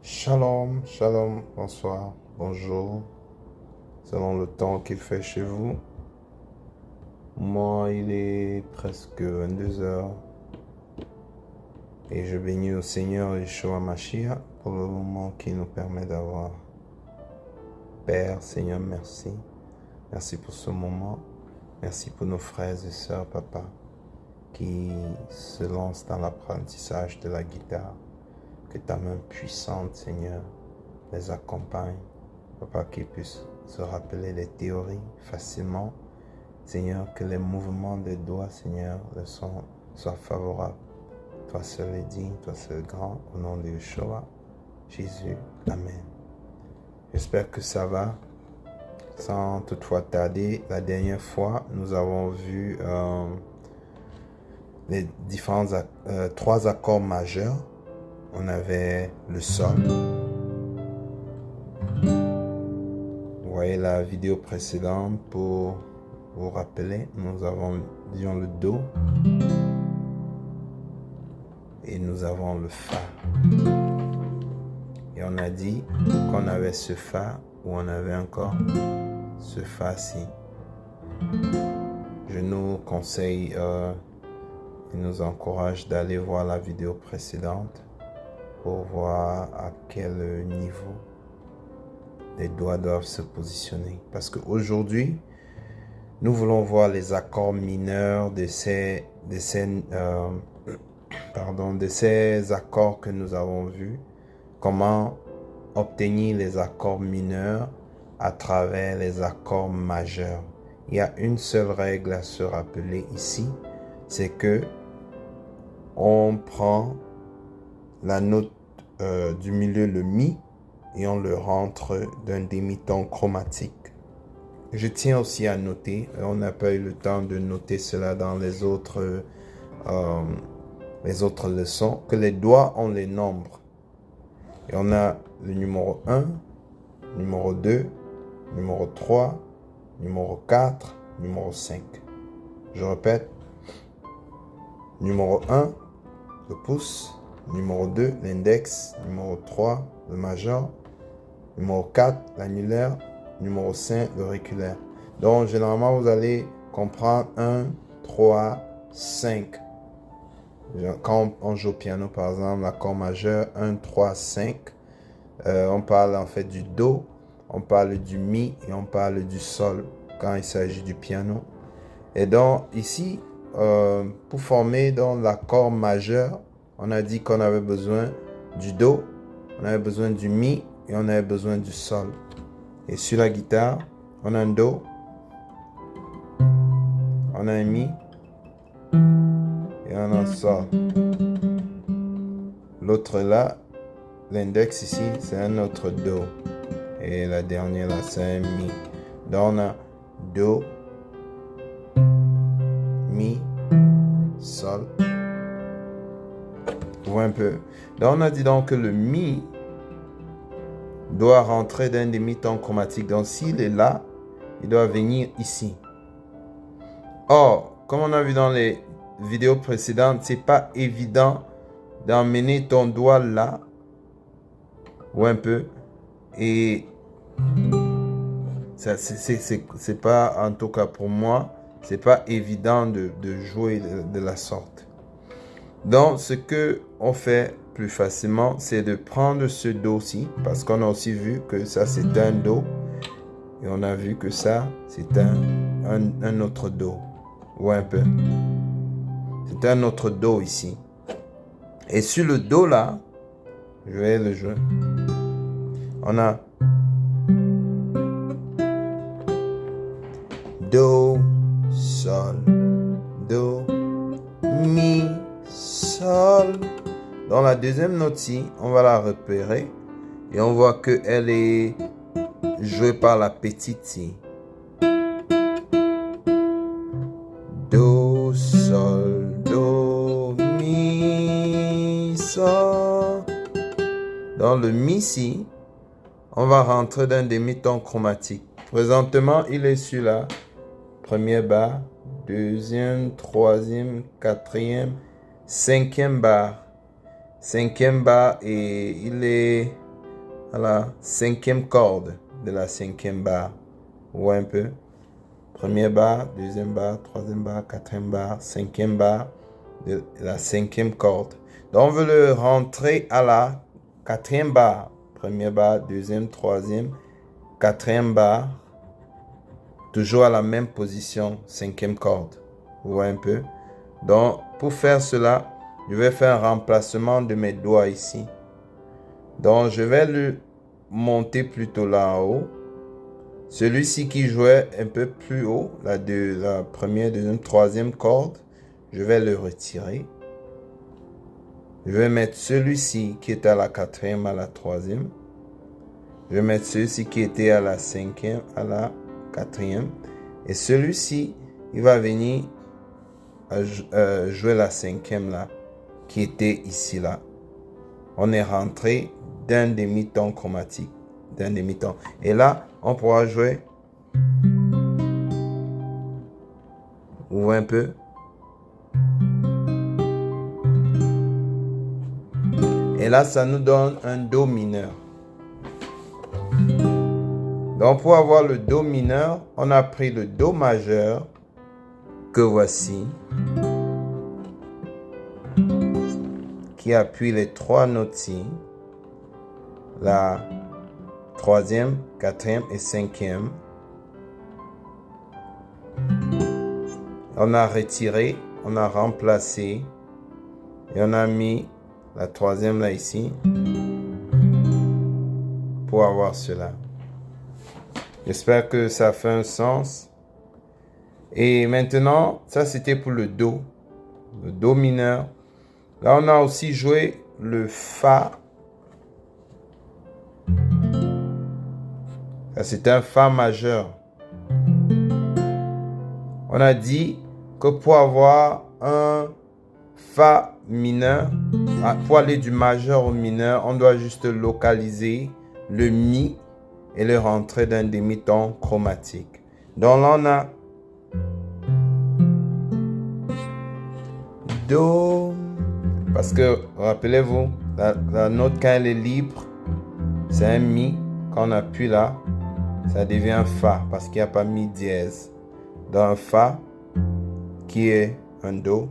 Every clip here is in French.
Shalom, shalom, bonsoir, bonjour, selon le temps qu'il fait chez vous. Moi, il est presque 22 heures et je bénis au Seigneur Yeshua Mashiach pour le moment qui nous permet d'avoir. Père, Seigneur, merci. Merci pour ce moment. Merci pour nos frères et sœurs, Papa, qui se lancent dans l'apprentissage de la guitare. Que ta main puissante, Seigneur, les accompagne. Papa, qu'ils puissent se rappeler les théories facilement. Seigneur, que les mouvements des doigts, Seigneur, soient favorables. Toi seul est digne, toi seul grand, au nom de Yeshua, Jésus. Amen. J'espère que ça va. Sans toutefois tarder, la dernière fois, nous avons vu les différents trois accords majeurs. On avait le sol. Vous voyez la vidéo précédente pour vous rappeler. Nous avons le do. Et nous avons le fa. Et on a dit qu'on avait ce fa ou on avait encore ce fa-ci. Je nous conseille et nous encourage d'aller voir la vidéo précédente pour voir à quel niveau les doigts doivent se positionner. Parce qu'aujourd'hui, nous voulons voir les accords mineurs de ces accords que nous avons vus. Comment obtenir les accords mineurs à travers les accords majeurs. Il y a une seule règle à se rappeler ici, c'est que on prend la note du milieu, le mi, et on le rentre d'un demi-ton chromatique. Je tiens aussi à noter, on n'a pas eu le temps de noter cela dans les autres leçons, que les doigts ont les nombres. Et on a le numéro 1, numéro 2, numéro 3, numéro 4, numéro 5. Je répète, numéro 1, le pouce, numéro 2, l'index, numéro 3, le majeur, numéro 4, l'annulaire, numéro 5, l'auriculaire. Donc, généralement, vous allez comprendre 1, 3, 5. Quand on joue au piano, par exemple, l'accord majeur, 1, 3, 5, on parle en fait du do, on parle du mi et on parle du sol quand il s'agit du piano. Et donc, ici, pour former l'accord majeur, on a dit qu'on avait besoin du do, on avait besoin du mi et on avait besoin du sol. Et sur la guitare, on a un do, on a un mi et on a un sol. L'autre là, l'index ici, c'est un autre do. Et la dernière là, c'est un mi. Donc on a do, mi, sol. Vous voyez un peu. Donc on a dit donc que le mi doit rentrer d'un demi-ton chromatique. Donc s'il est là, il doit venir ici. Or, comme on a vu dans les vidéos précédentes, c'est pas évident d'emmener ton doigt là, ou un peu, et ça c'est pas, en tout cas pour moi, c'est pas évident de jouer de la sorte. Donc ce que on fait plus facilement, c'est de prendre ce do-ci, parce qu'on a aussi vu que ça c'est un do, et on a vu que ça c'est un autre do, ou un peu. C'est un autre do ici. Et sur le do là, je vais le jouer. On a do, sol, do, mi, sol. Dans la deuxième note-ci, on va la repérer et on voit qu'elle est jouée par la petite ci. Do, sol, do, mi, sol. Dans le mi ci, on va rentrer d'un demi-ton chromatique. Présentement, il est sur la première barre, deuxième, troisième, quatrième, cinquième barre. Cinquième barre et il est à la cinquième corde de la cinquième barre. Vous voyez un peu? Première barre, deuxième barre, troisième barre, quatrième barre, cinquième barre de la cinquième corde. Donc, on veut le rentrer à la quatrième barre. Première barre, deuxième, troisième, quatrième barre. Toujours à la même position, cinquième corde. Vous voyez un peu? Donc, pour faire cela, je vais faire un remplacement de mes doigts ici. Donc, je vais le monter plutôt là en haut. Celui-ci qui jouait un peu plus haut, la première, deuxième, troisième corde, je vais le retirer. Je vais mettre celui-ci qui est à la quatrième, à la troisième. Je vais mettre celui-ci qui était à la cinquième, à la quatrième. Et celui-ci, il va venir jouer la cinquième là, qui était ici là. On est rentré d'un demi-ton chromatique, d'un demi-ton. Et là, on pourra jouer. Vous voyez un peu? Et là, ça nous donne un Do mineur. Donc, pour avoir le Do mineur, on a pris le Do majeur, que voici, qui appuie les trois notes ici, la troisième, quatrième et cinquième. On a retiré, on a remplacé et on a mis la troisième là ici pour avoir cela. J'espère que ça fait un sens. Et maintenant, ça c'était pour le Do mineur. Là, on a aussi joué le Fa. Ça c'était un Fa majeur. On a dit que pour avoir un Fa mineur, pour aller du majeur au mineur, on doit juste localiser le Mi et le rentrer d'un demi-ton chromatique. Donc là, on a Do, parce que, rappelez-vous, la note quand elle est libre, c'est un Mi. Quand on appuie là, ça devient un Fa, parce qu'il n'y a pas Mi dièse. Dans un Fa, qui est un Do,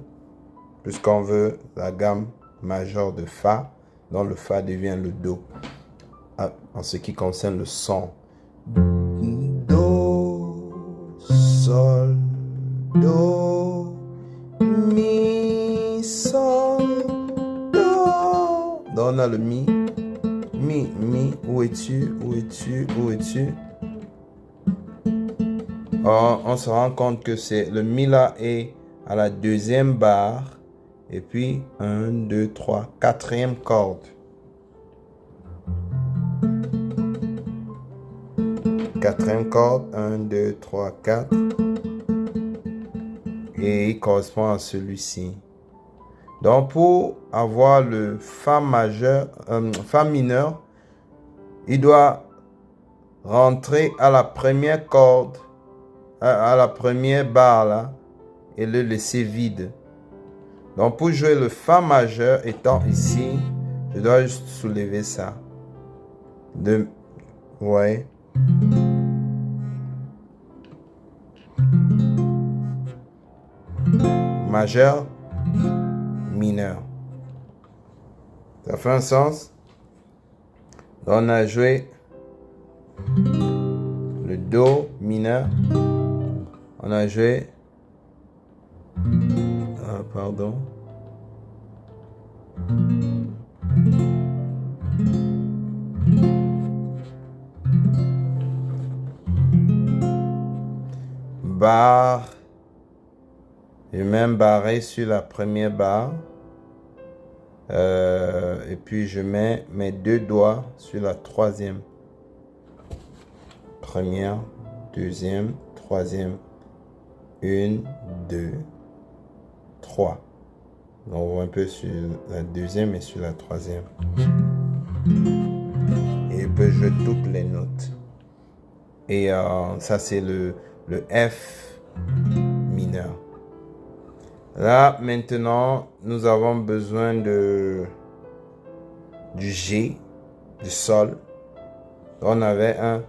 puisqu'on veut la gamme majeure de Fa, donc le Fa devient le Do, en ce qui concerne le son. Do, Sol, Do, Mi, Sol, Do. Donc on a le Mi, Mi, où es-tu, où es-tu, où es-tu? On se rend compte que c'est le Mi là est à la deuxième barre. Et puis 1, 2, 3, quatrième corde. Quatrième corde, 1, 2, 3, 4. Et il correspond à celui-ci. Donc pour avoir le Fa majeur, Fa mineur, il doit rentrer à la première corde, à la première barre là, et le laisser vide. Donc pour jouer le Fa majeur étant ici, je dois juste soulever ça. Ouais. Majeur, mineur. Ça fait un sens? Donc on a joué le Do mineur. On a joué pardon. Barre. Je vais même barrer sur la première barre. Et puis je mets mes deux doigts sur la troisième. Première, deuxième, troisième. 1, 2, 3. Donc on voit un peu sur la deuxième et sur la troisième. Et je peux jouer toutes les notes. Et ça c'est le F mineur. Là maintenant nous avons besoin du G, du Sol. On avait un.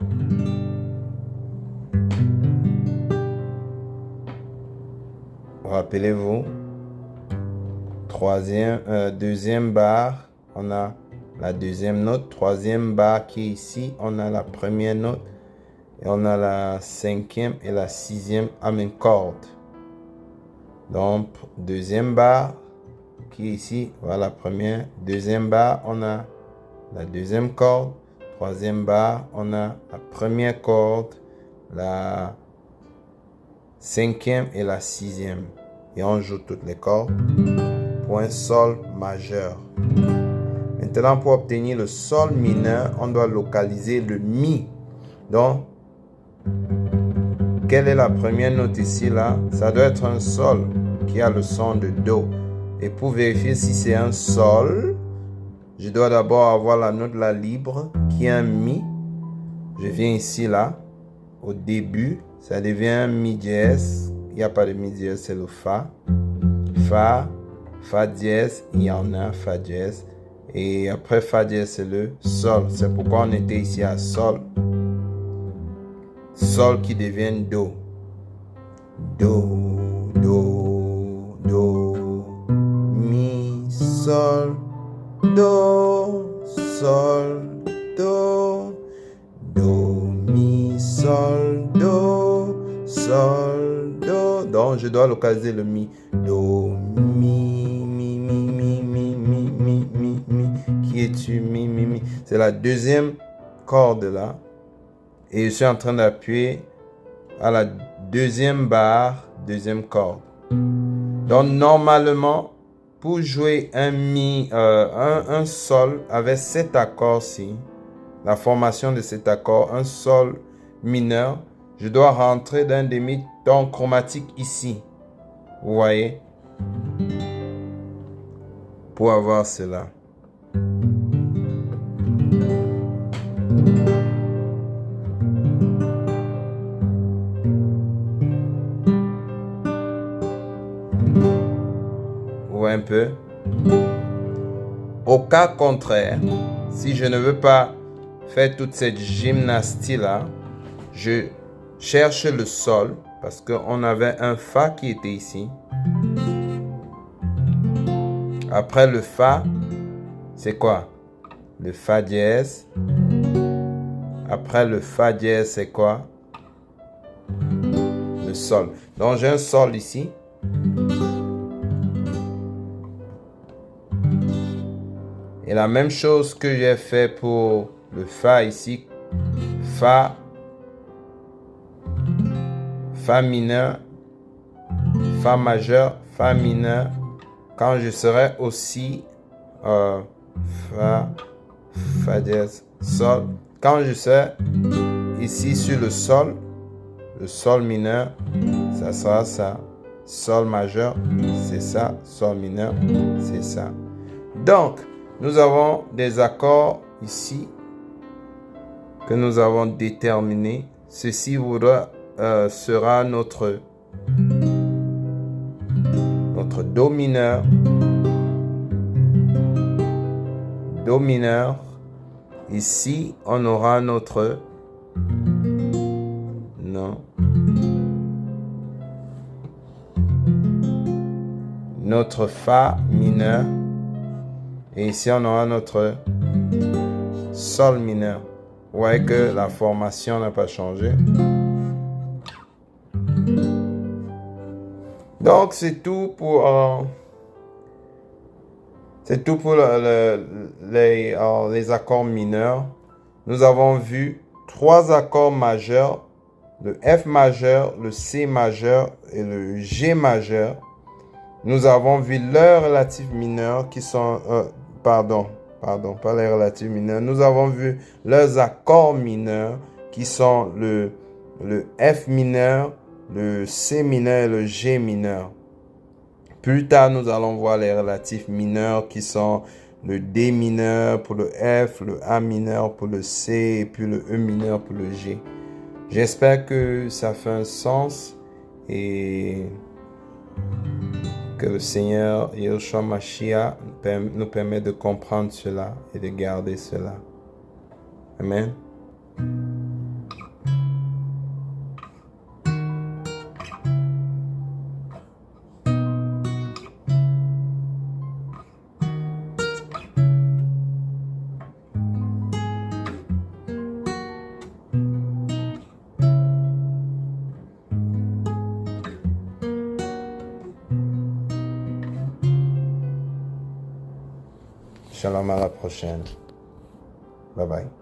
Rappelez-vous. Deuxième barre, on a la deuxième note. Troisième barre qui est ici, on a la première note. Et on a la cinquième et la sixième à même corde. Donc, deuxième barre qui est ici, voilà la première. Deuxième barre, on a la deuxième corde. Troisième barre, on a la première corde, la cinquième et la sixième. Et on joue toutes les cordes pour un sol majeur. Maintenant, pour obtenir le sol mineur, on doit localiser le mi. Donc, quelle est la première note ici là? Ça doit être un sol qui a le son de do. Et pour vérifier si c'est un sol, je dois d'abord avoir la note là libre qui est un mi. Je viens ici là, au début, ça devient un mi dièse. Il n'y a pas de mi dièse, c'est le fa. Fa dièse, il y en a, fa dièse. Et après fa dièse, c'est le sol. C'est pourquoi on était ici à sol. Sol qui devient do. Do, do, do, mi, sol, do, sol, do, do, mi, sol, do, sol, do. Donc, je dois localiser le mi. Do, mi, mi, mi, mi, mi, mi, mi, mi, mi. Qui es-tu? Mi, mi, mi. C'est la deuxième corde là. Et je suis en train d'appuyer à la deuxième barre, deuxième corde. Donc, normalement, pour jouer un sol avec cet accord-ci, la formation de cet accord, un sol mineur, je dois rentrer d'un demi-ton chromatique ici. Vous voyez? Pour avoir cela. Un peu. Au cas contraire, si je ne veux pas faire toute cette gymnastie là, je cherche le sol parce qu'on avait un fa qui était ici. Après le fa, c'est quoi? Le fa dièse. Après le fa dièse, c'est quoi? Le sol. Donc j'ai un sol ici. Et la même chose que j'ai fait pour le fa ici, fa mineur, fa majeur, fa mineur. Quand je serai aussi fa dièse, sol. Quand je serai ici sur le sol mineur, ça sera ça. Sol majeur, c'est ça. Sol mineur, c'est ça. Donc, nous avons des accords ici que nous avons déterminés. Ceci sera notre do mineur. Do mineur. Ici, on aura notre fa mineur. Et ici, on aura notre sol mineur. Vous voyez que la formation n'a pas changé. Donc, c'est tout pour les accords mineurs. Nous avons vu 3 accords majeurs, le F majeur, le C majeur et le G majeur. Nous avons vu leurs relatifs mineurs qui sont... Pardon, pas les relatifs mineurs. Nous avons vu leurs accords mineurs qui sont le F mineur, le C mineur et le G mineur. Plus tard, nous allons voir les relatifs mineurs qui sont le D mineur pour le F, le A mineur pour le C et puis le E mineur pour le G. J'espère que ça fait un sens et que le Seigneur Yeshua Mashiach nous permet de comprendre cela et de garder cela. Amen. Shalom, à la prochaine. Bye bye.